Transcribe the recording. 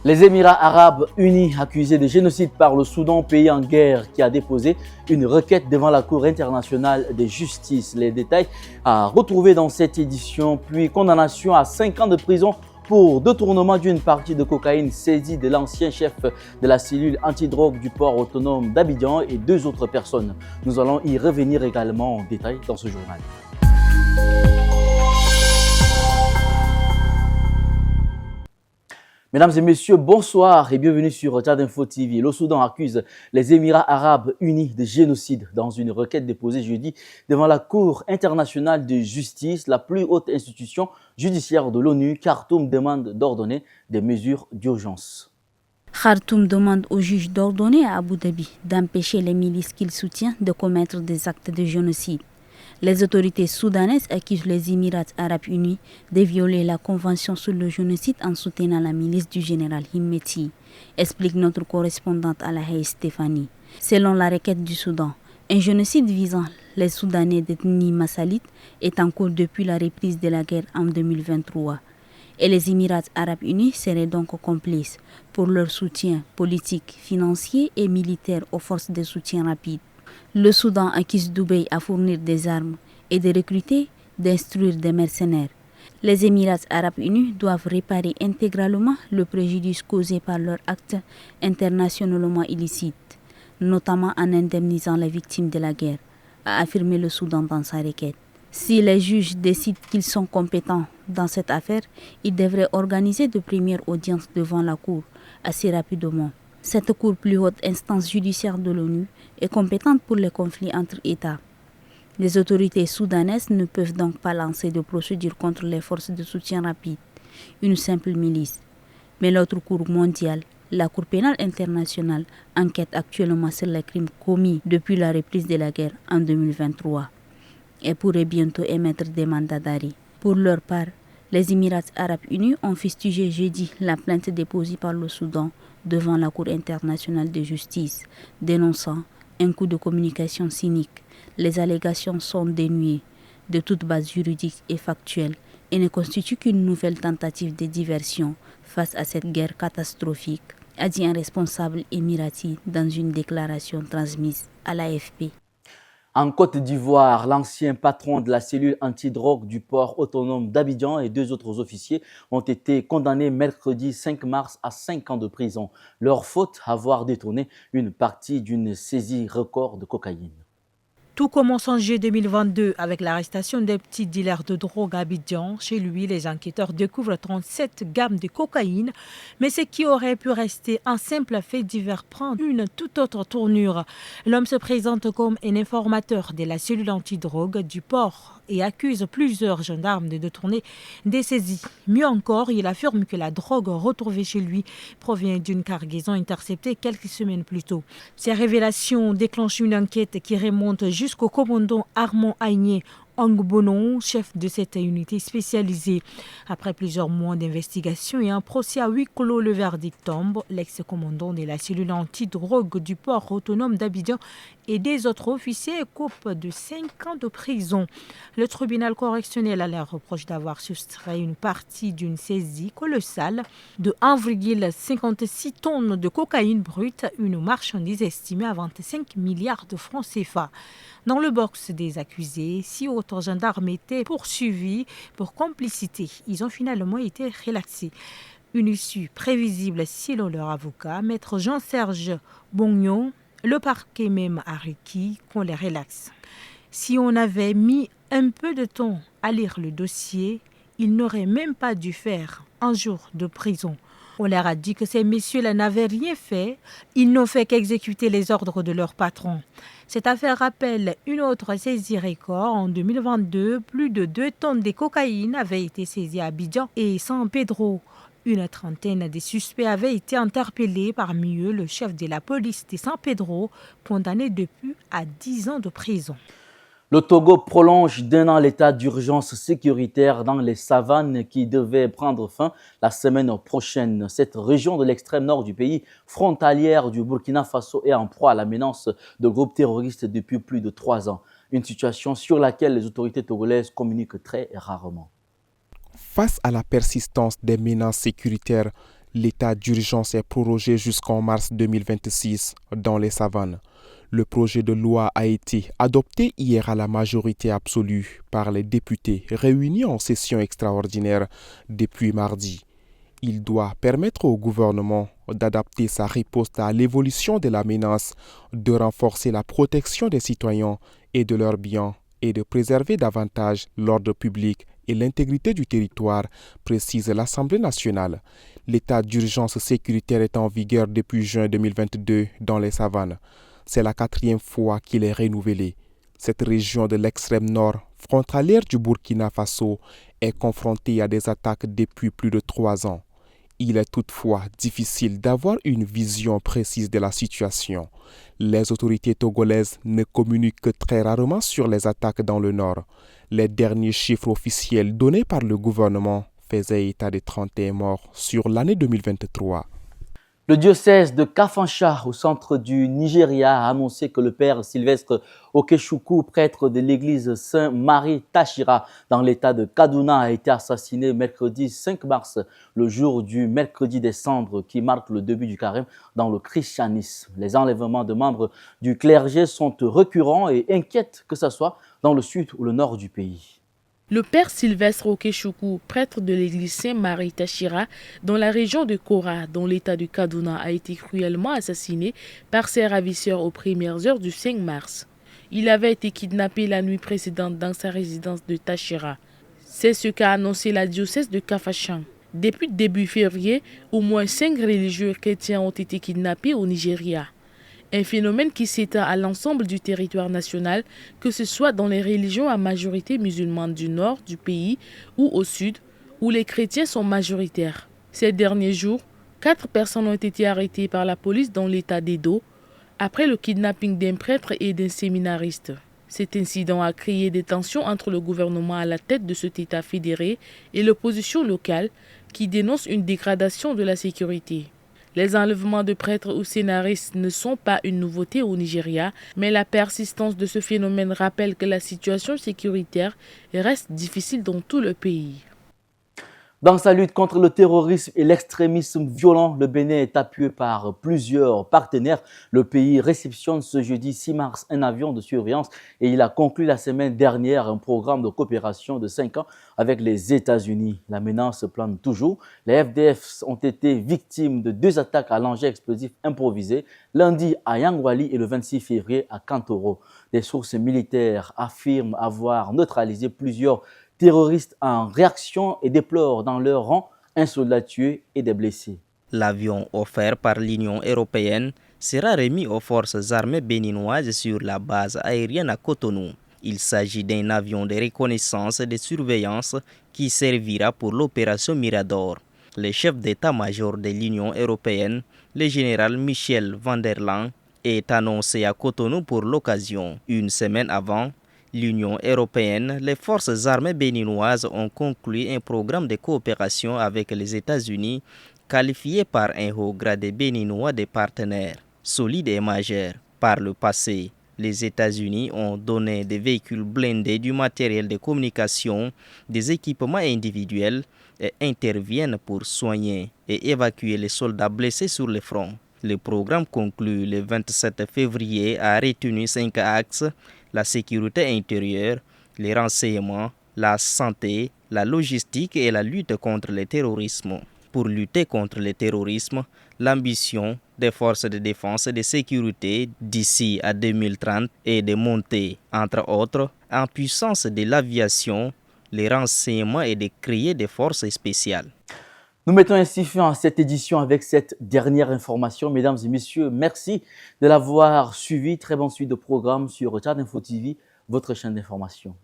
Les Émirats arabes unis accusés de génocide par le Soudan, pays en guerre, qui a déposé une requête devant la Cour internationale de justice. Les détails à retrouver dans cette édition, puis condamnation à 5 ans de prison pour détournement d'une partie de cocaïne saisie de l'ancien chef de la cellule antidrogue du port autonome d'Abidjan et 2 autres personnes. Nous allons y revenir également en détail dans ce journal. Mesdames et messieurs, bonsoir et bienvenue sur Tchad Info TV. Le Soudan accuse les Émirats arabes unis de génocide dans une requête déposée jeudi devant la Cour internationale de justice, la plus haute institution judiciaire de l'ONU. Khartoum demande d'ordonner des mesures d'urgence. Khartoum demande au juge d'ordonner à Abu Dhabi d'empêcher les milices qu'il soutient de commettre des actes de génocide. Les autorités soudanaises accusent les Émirats arabes unis de violer la convention sur le génocide en soutenant la milice du général Himeti, explique notre correspondante à La Haye Stéphanie. Selon la requête du Soudan, un génocide visant les Soudanais d'ethnie massalite est en cours depuis la reprise de la guerre en 2023. Et les Émirats arabes unis seraient donc complices pour leur soutien politique, financier et militaire aux forces de soutien rapide. Le Soudan accuse Dubaï à fournir des armes et de recruter, d'instruire des mercenaires. Les Émirats arabes unis doivent réparer intégralement le préjudice causé par leurs actes internationalement illicites, notamment en indemnisant les victimes de la guerre, a affirmé le Soudan dans sa requête. Si les juges décident qu'ils sont compétents dans cette affaire, ils devraient organiser de premières audiences devant la Cour assez rapidement. Cette Cour, plus haute instance judiciaire de l'ONU, est compétente pour les conflits entre États. Les autorités soudanaises ne peuvent donc pas lancer de procédure contre les forces de soutien rapide, une simple milice. Mais l'autre Cour mondiale, la Cour pénale internationale, enquête actuellement sur les crimes commis depuis la reprise de la guerre en 2023 et pourrait bientôt émettre des mandats d'arrêt. Pour leur part, les Émirats arabes unis ont fustigé jeudi la plainte déposée par le Soudan devant la Cour internationale de justice, dénonçant un coup de communication cynique. Les allégations sont dénuées de toute base juridique et factuelle et ne constituent qu'une nouvelle tentative de diversion face à cette guerre catastrophique, a dit un responsable émirati dans une déclaration transmise à l'AFP. En Côte d'Ivoire, l'ancien patron de la cellule antidrogue du port autonome d'Abidjan et 2 autres officiers ont été condamnés mercredi 5 mars à 5 ans de prison. Leur faute, avoir détourné une partie d'une saisie record de cocaïne. Tout commence en juillet 2022 avec l'arrestation des petits dealers de drogue à Abidjan. Chez lui, les enquêteurs découvrent 37 grammes de cocaïne, mais ce qui aurait pu rester un simple fait divers prend une toute autre tournure. L'homme se présente comme un informateur de la cellule antidrogue du port et accuse plusieurs gendarmes de détourner des saisies. Mieux encore, il affirme que la drogue retrouvée chez lui provient d'une cargaison interceptée quelques semaines plus tôt. Ces révélations déclenchent une enquête qui remonte jusqu'au commandant Armand Aigné Angbonon, chef de cette unité spécialisée. Après plusieurs mois d'investigation et un procès à huis clos, le verdict tombe. L'ex-commandant de la cellule antidrogue du port autonome d'Abidjan et des autres officiers coupent de 5 ans de prison. Le tribunal correctionnel leur reproche d'avoir soustrait une partie d'une saisie colossale de 1,56 tonnes de cocaïne brute, une marchandise estimée à 25 milliards de francs CFA. Dans le box des accusés, 6 autres gendarmes étaient poursuivis pour complicité. Ils ont finalement été relaxés. Une issue prévisible selon leur avocat, maître Jean-Serge Bongnon. Le parquet même a requis qu'on les relaxe. Si on avait mis un peu de temps à lire le dossier, ils n'auraient même pas dû faire un jour de prison. On leur a dit que ces messieurs-là n'avaient rien fait, ils n'ont fait qu'exécuter les ordres de leur patron. Cette affaire rappelle une autre saisie record. En 2022, plus de 2 tonnes de cocaïne avaient été saisies à Abidjan et San Pedro. Une trentaine de suspects avaient été interpellés, parmi eux le chef de la police de San Pedro, condamné depuis à 10 ans de prison. Le Togo prolonge d'1 an l'état d'urgence sécuritaire dans les savanes qui devait prendre fin la semaine prochaine. Cette région de l'extrême nord du pays, frontalière du Burkina Faso, est en proie à la menace de groupes terroristes depuis plus de 3 ans. Une situation sur laquelle les autorités togolaises communiquent très rarement. Face à la persistance des menaces sécuritaires L'état d'urgence est prorogé jusqu'en mars 2026 dans les savanes. Le projet de loi a été adopté hier à la majorité absolue par les députés réunis en session extraordinaire depuis mardi. Il doit permettre au gouvernement d'adapter sa riposte à l'évolution de la menace, de renforcer la protection des citoyens et de leurs biens et de préserver davantage l'ordre public et l'intégrité du territoire, précise l'Assemblée nationale. L'état d'urgence sécuritaire est en vigueur depuis juin 2022 dans les savanes. C'est la 4e fois qu'il est renouvelé. Cette région de l'extrême nord, frontalière du Burkina Faso, est confrontée à des attaques depuis plus de 3 ans. Il est toutefois difficile d'avoir une vision précise de la situation. Les autorités togolaises ne communiquent que très rarement sur les attaques dans le nord. Les derniers chiffres officiels donnés par le gouvernement faisaient état de 31 morts sur l'année 2023. Le diocèse de Kafansha, au centre du Nigeria, a annoncé que le père Sylvestre Okechukwu, prêtre de l'église Saint-Marie Tachira, dans l'état de Kaduna, a été assassiné mercredi 5 mars, le jour du mercredi des cendres qui marque le début du carême dans le christianisme. Les enlèvements de membres du clergé sont récurrents et inquiètent, que ce soit dans le sud ou le nord du pays. Le père Sylvestre Okechukwu, prêtre de l'église Saint-Marie Tachira, dans la région de Kora, dans l'état du Kaduna, a été cruellement assassiné par ses ravisseurs aux premières heures du 5 mars. Il avait été kidnappé la nuit précédente dans sa résidence de Tachira. C'est ce qu'a annoncé la diocèse de Kafachan. Depuis début février, au moins 5 religieux chrétiens ont été kidnappés au Nigeria. Un phénomène qui s'étend à l'ensemble du territoire national, que ce soit dans les religions à majorité musulmane du nord du pays ou au sud, où les chrétiens sont majoritaires. Ces derniers jours, 4 personnes ont été arrêtées par la police dans l'état d'Edo, après le kidnapping d'un prêtre et d'un séminariste. Cet incident a créé des tensions entre le gouvernement à la tête de cet État fédéré et l'opposition locale, qui dénonce une dégradation de la sécurité. Les enlèvements de prêtres ou scénaristes ne sont pas une nouveauté au Nigeria, mais la persistance de ce phénomène rappelle que la situation sécuritaire reste difficile dans tout le pays. Dans sa lutte contre le terrorisme et l'extrémisme violent, le Bénin est appuyé par plusieurs partenaires. Le pays réceptionne ce jeudi 6 mars un avion de surveillance et il a conclu la semaine dernière un programme de coopération de 5 ans avec les États-Unis. La menace plane toujours. Les FDF ont été victimes de 2 attaques à l'engin explosif improvisé, lundi à Yangwali et le 26 février à Kantoro. Des sources militaires affirment avoir neutralisé plusieurs terroristes en réaction et déplorent dans leur rang un soldat tué et des blessés. L'avion offert par l'Union européenne sera remis aux forces armées béninoises sur la base aérienne à Cotonou. Il s'agit d'un avion de reconnaissance et de surveillance qui servira pour l'opération Mirador. Le chef d'état-major de l'Union européenne, le général Michel van der Laan, est annoncé à Cotonou pour l'occasion. Une semaine avant, l'Union européenne, les forces armées béninoises ont conclu un programme de coopération avec les États-Unis qualifié par un haut gradé béninois de partenaires solides et majeurs. Par le passé, les États-Unis ont donné des véhicules blindés, du matériel de communication, des équipements individuels et interviennent pour soigner et évacuer les soldats blessés sur le front. Le programme conclu le 27 février a retenu 5 axes: la sécurité intérieure, les renseignements, la santé, la logistique et la lutte contre le terrorisme. Pour lutter contre le terrorisme, l'ambition des forces de défense et de sécurité d'ici à 2030 est de monter, entre autres, en puissance de l'aviation, les renseignements et de créer des forces spéciales. Nous mettons ainsi fin à cette édition avec cette dernière information. Mesdames et messieurs, merci de l'avoir suivi. Très bonne suite de programme sur Tchad Info TV, votre chaîne d'information.